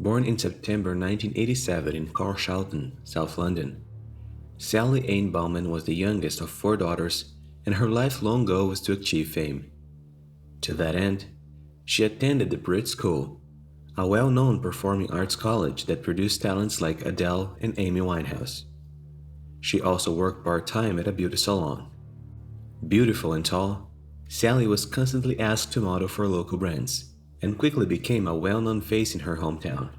Born in September 1987 in Carshalton, South London, Sally Anne Bowman was the youngest of four daughters, and her lifelong goal was to achieve fame. To that end, she attended the Brit School, a well-known performing arts college that produced talents like Adele and Amy Winehouse. She also worked part-time at a beauty salon. Beautiful and tall, Sally was constantly asked to model for local brands, and quickly became a well-known face in her hometown.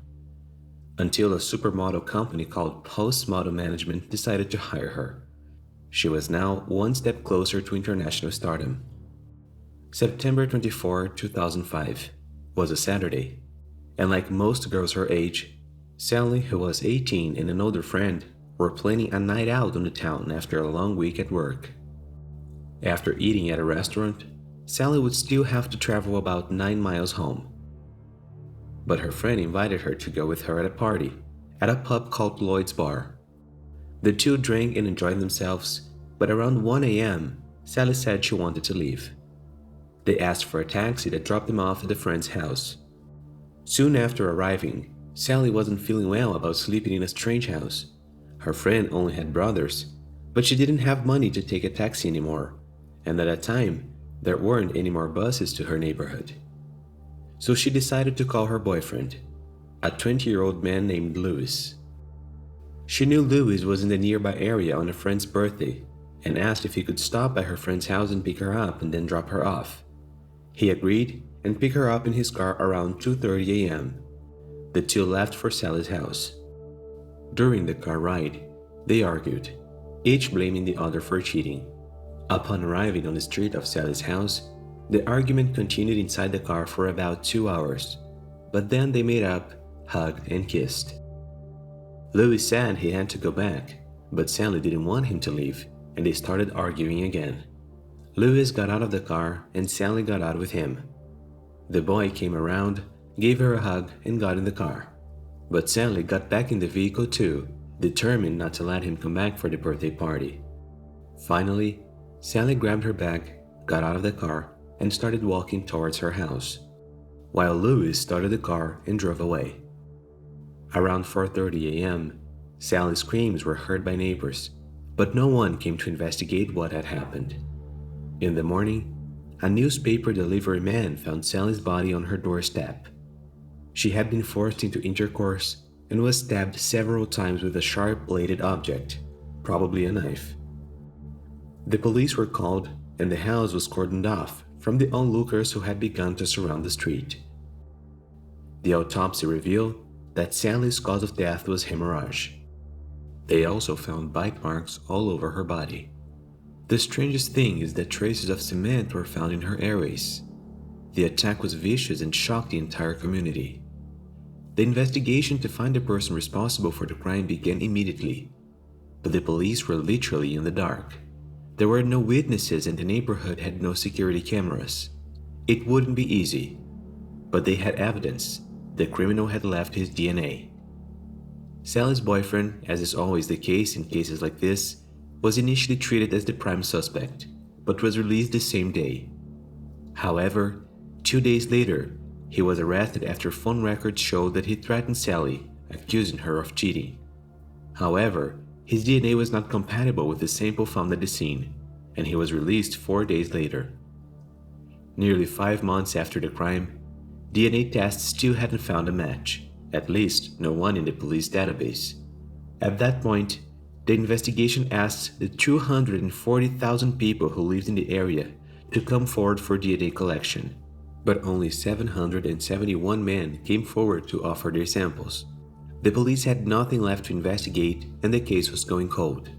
Until a supermodel company called Post Model Management decided to hire her. She was now one step closer to international stardom. September 24, 2005 was a Saturday, and like most girls her age, Sally, who was 18, and an older friend were planning a night out on the town after a long week at work. After eating at a restaurant, Sally would still have to travel about 9 miles home. But her friend invited her to go with her at a party at a pub called Lloyd's Bar. The two drank and enjoyed themselves, but around 1 a.m., Sally said she wanted to leave. They asked for a taxi that dropped them off at the friend's house. Soon after arriving, Sally wasn't feeling well about sleeping in a strange house. Her friend only had brothers, but she didn't have money to take a taxi anymore, and at that time, there weren't any more buses to her neighborhood. So she decided to call her boyfriend, a 20-year-old man named Louis. She knew Louis was in the nearby area on a friend's birthday and asked if he could stop by her friend's house and pick her up and then drop her off. He agreed and picked her up in his car around 2:30 a.m. The two left for Sally's house. During the car ride, they argued, each blaming the other for cheating. Upon arriving on the street of Sally's house, the argument continued inside the car for about 2 hours, but then they made up, hugged, and kissed. Louis said he had to go back, but Sally didn't want him to leave, and they started arguing again. Louis got out of the car and Sally got out with him. The boy came around, gave her a hug, and got in the car. But Sally got back in the vehicle too, determined not to let him come back for the birthday party. Finally, Sally grabbed her bag, got out of the car, and started walking towards her house, while Louis started the car and drove away. Around 4:30 a.m., Sally's screams were heard by neighbors, but no one came to investigate what had happened. In the morning, a newspaper delivery man found Sally's body on her doorstep. She had been forced into intercourse and was stabbed several times with a sharp-bladed object, probably a knife. The police were called and the house was cordoned off from the onlookers who had begun to surround the street. The autopsy revealed that Sally's cause of death was hemorrhage. They also found bite marks all over her body. The strangest thing is that traces of cement were found in her airways. The attack was vicious and shocked the entire community. The investigation to find the person responsible for the crime began immediately, but the police were literally in the dark. There were no witnesses and the neighborhood had no security cameras. It wouldn't be easy, but they had evidence. The criminal had left his DNA. Sally's boyfriend, as is always the case in cases like this, was initially treated as the prime suspect, but was released the same day. However, 2 days later, he was arrested after phone records showed that he threatened Sally, accusing her of cheating. However, his DNA was not compatible with the sample found at the scene, and he was released 4 days later. Nearly 5 months after the crime, DNA tests still hadn't found a match, at least no one in the police database. At that point, the investigation asked the 240,000 people who lived in the area to come forward for DNA collection, but only 771 men came forward to offer their samples. The police had nothing left to investigate and the case was going cold.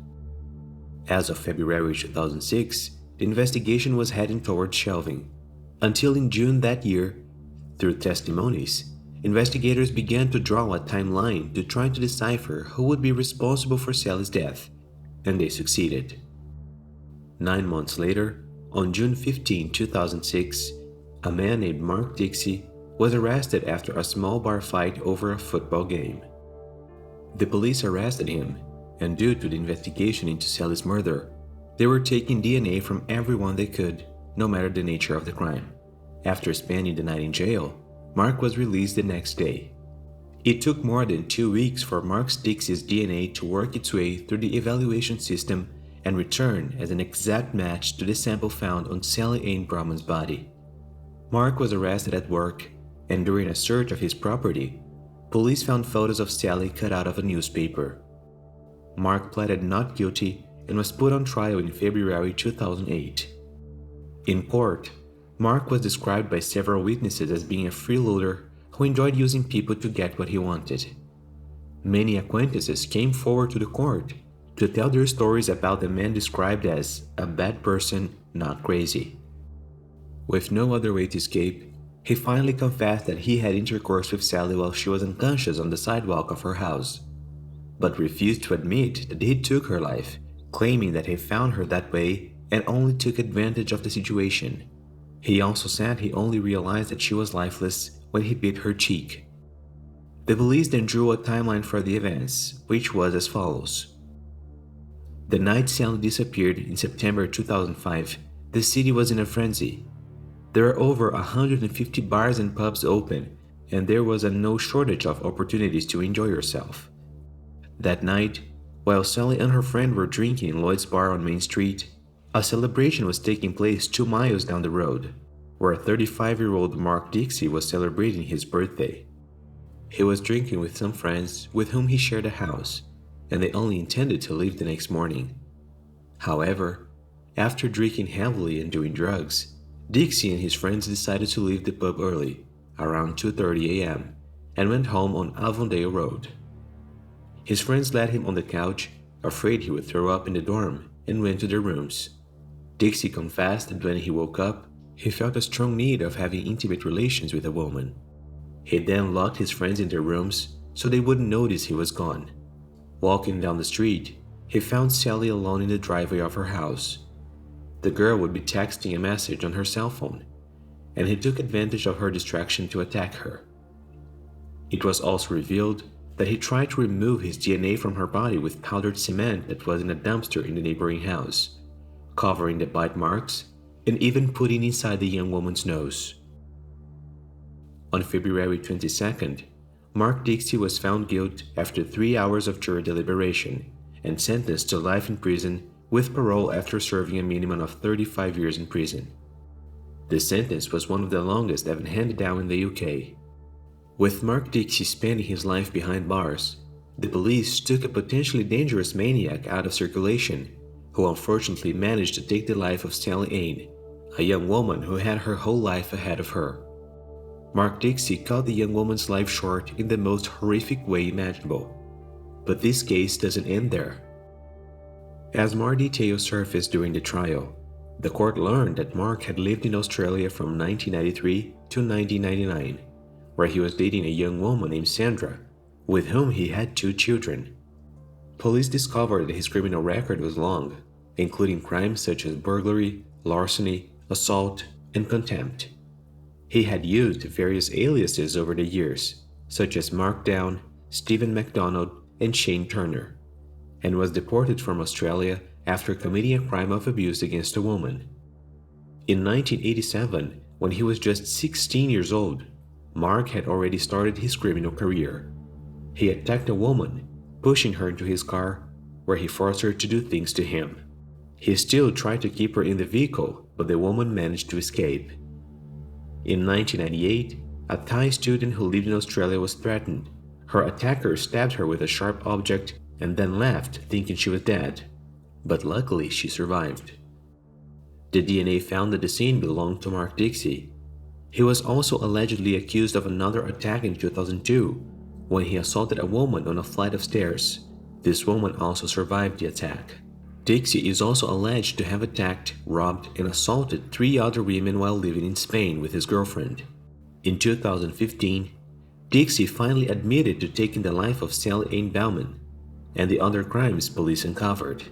As of February 2006, the investigation was heading towards shelving, until in June that year, through testimonies, investigators began to draw a timeline to try to decipher who would be responsible for Sally's death, and they succeeded. 9 months later, on June 15, 2006, a man named Mark Dixie was arrested after a small bar fight over a football game. The police arrested him, and due to the investigation into Sally's murder, they were taking DNA from everyone they could, no matter the nature of the crime. After spending the night in jail, Mark was released the next day. It took more than 2 weeks for Mark Dixie's DNA to work its way through the evaluation system and return as an exact match to the sample found on Sally Anne Bowman's body. Mark was arrested at work, and during a search of his property, police found photos of Sally cut out of a newspaper. Mark pleaded not guilty and was put on trial in February 2008. In court, Mark was described by several witnesses as being a freeloader who enjoyed using people to get what he wanted. Many acquaintances came forward to the court to tell their stories about the man described as a bad person, not crazy. With no other way to escape, he finally confessed that he had intercourse with Sally while she was unconscious on the sidewalk of her house, but refused to admit that he took her life, claiming that he found her that way and only took advantage of the situation. He also said he only realized that she was lifeless when he bit her cheek. The police then drew a timeline for the events, which was as follows. The night Sally disappeared in September 2005, the city was in a frenzy. There are over 150 bars and pubs open, and there was no shortage of opportunities to enjoy yourself. That night, while Sally and her friend were drinking in Lloyd's bar on Main Street, a celebration was taking place 2 miles down the road, where 35-year-old Mark Dixie was celebrating his birthday. He was drinking with some friends with whom he shared a house, and they only intended to leave the next morning. However, after drinking heavily and doing drugs, Dixie and his friends decided to leave the pub early, around 2:30 a.m., and went home on Avondale Road. His friends led him on the couch, afraid he would throw up in the dorm, and went to their rooms. Dixie confessed that when he woke up, he felt a strong need of having intimate relations with a woman. He then locked his friends in their rooms so they wouldn't notice he was gone. Walking down the street, he found Sally alone in the driveway of her house. The girl would be texting a message on her cell phone, and he took advantage of her distraction to attack her. It was also revealed that he tried to remove his DNA from her body with powdered cement that was in a dumpster in the neighboring house, covering the bite marks and even putting inside the young woman's nose. On February 22nd, Mark Dixie was found guilty after 3 hours of jury deliberation and sentenced to life in prison with parole after serving a minimum of 35 years in prison. This sentence was one of the longest ever handed down in the UK. With Mark Dixie spending his life behind bars, the police took a potentially dangerous maniac out of circulation, who unfortunately managed to take the life of Sally Anne, a young woman who had her whole life ahead of her. Mark Dixie cut the young woman's life short in the most horrific way imaginable. But this case doesn't end there. As more details surfaced during the trial, the court learned that Mark had lived in Australia from 1993 to 1999, where he was dating a young woman named Sandra, with whom he had 2 children. Police discovered that his criminal record was long, including crimes such as burglary, larceny, assault, and contempt. He had used various aliases over the years, such as Mark Down, Stephen MacDonald, and Shane Turner, and was deported from Australia after committing a crime of abuse against a woman. In 1987, when he was just 16 years old, Mark had already started his criminal career. He attacked a woman, pushing her into his car, where he forced her to do things to him. He still tried to keep her in the vehicle, but the woman managed to escape. In 1998, a Thai student who lived in Australia was threatened. Her attacker stabbed her with a sharp object and then left, thinking she was dead. But luckily, she survived. The DNA found at the scene belonged to Mark Dixie. He was also allegedly accused of another attack in 2002, when he assaulted a woman on a flight of stairs. This woman also survived the attack. Dixie is also alleged to have attacked, robbed, and assaulted 3 other women while living in Spain with his girlfriend. In 2015, Dixie finally admitted to taking the life of Sally Anne Bowman and the other crimes police uncovered.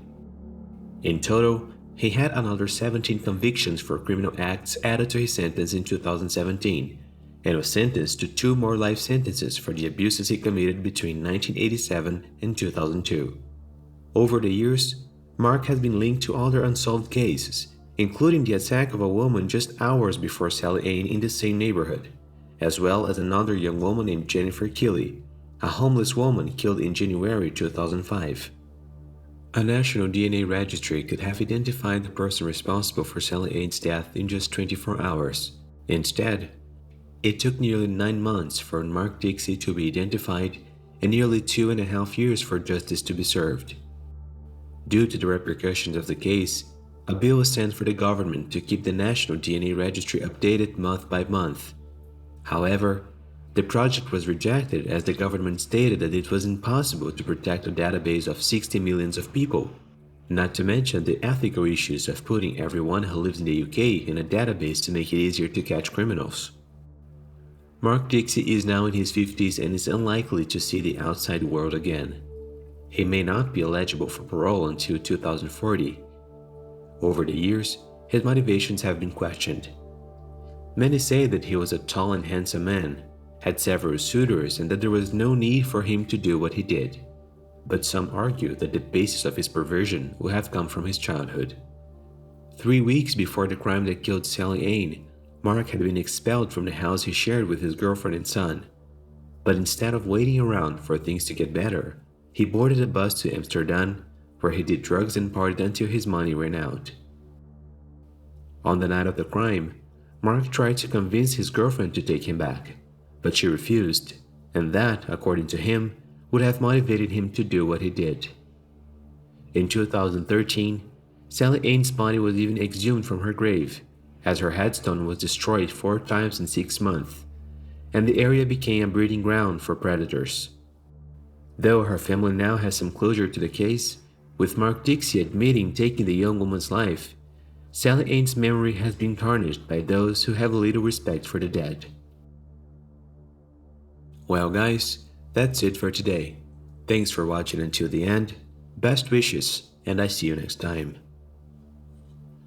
In total, he had another 17 convictions for criminal acts added to his sentence in 2017, and was sentenced to 2 more life sentences for the abuses he committed between 1987 and 2002. Over the years, Mark has been linked to other unsolved cases, including the attack of a woman just hours before Sally Anne in the same neighborhood, as well as another young woman named Jennifer Keeley, a homeless woman killed in January 2005. A national DNA registry could have identified the person responsible for Sally Anne's death in just 24 hours. Instead, it took nearly 9 months for Mark Dixie to be identified and nearly 2.5 years for justice to be served. Due to the repercussions of the case, a bill was sent for the government to keep the National DNA Registry updated month by month. However, the project was rejected as the government stated that it was impossible to protect a database of 60 million of people, not to mention the ethical issues of putting everyone who lives in the UK in a database to make it easier to catch criminals. Mark Dixie is now in his 50s and is unlikely to see the outside world again. He may not be eligible for parole until 2040. Over the years, his motivations have been questioned. Many say that he was a tall and handsome man, had several suitors, and that there was no need for him to do what he did. But some argue that the basis of his perversion would have come from his childhood. 3 weeks before the crime that killed Sally Anne, Mark had been expelled from the house he shared with his girlfriend and son. But instead of waiting around for things to get better, he boarded a bus to Amsterdam, where he did drugs and partied until his money ran out. On the night of the crime, Mark tried to convince his girlfriend to take him back, but she refused, and that, according to him, would have motivated him to do what he did. In 2013, Sally Anne's body was even exhumed from her grave, as her headstone was destroyed 4 times in 6 months, and the area became a breeding ground for predators. Though her family now has some closure to the case, with Mark Dixie admitting taking the young woman's life, Sally Anne's memory has been tarnished by those who have little respect for the dead. Well guys, that's it for today. Thanks for watching until the end, best wishes, and I see you next time.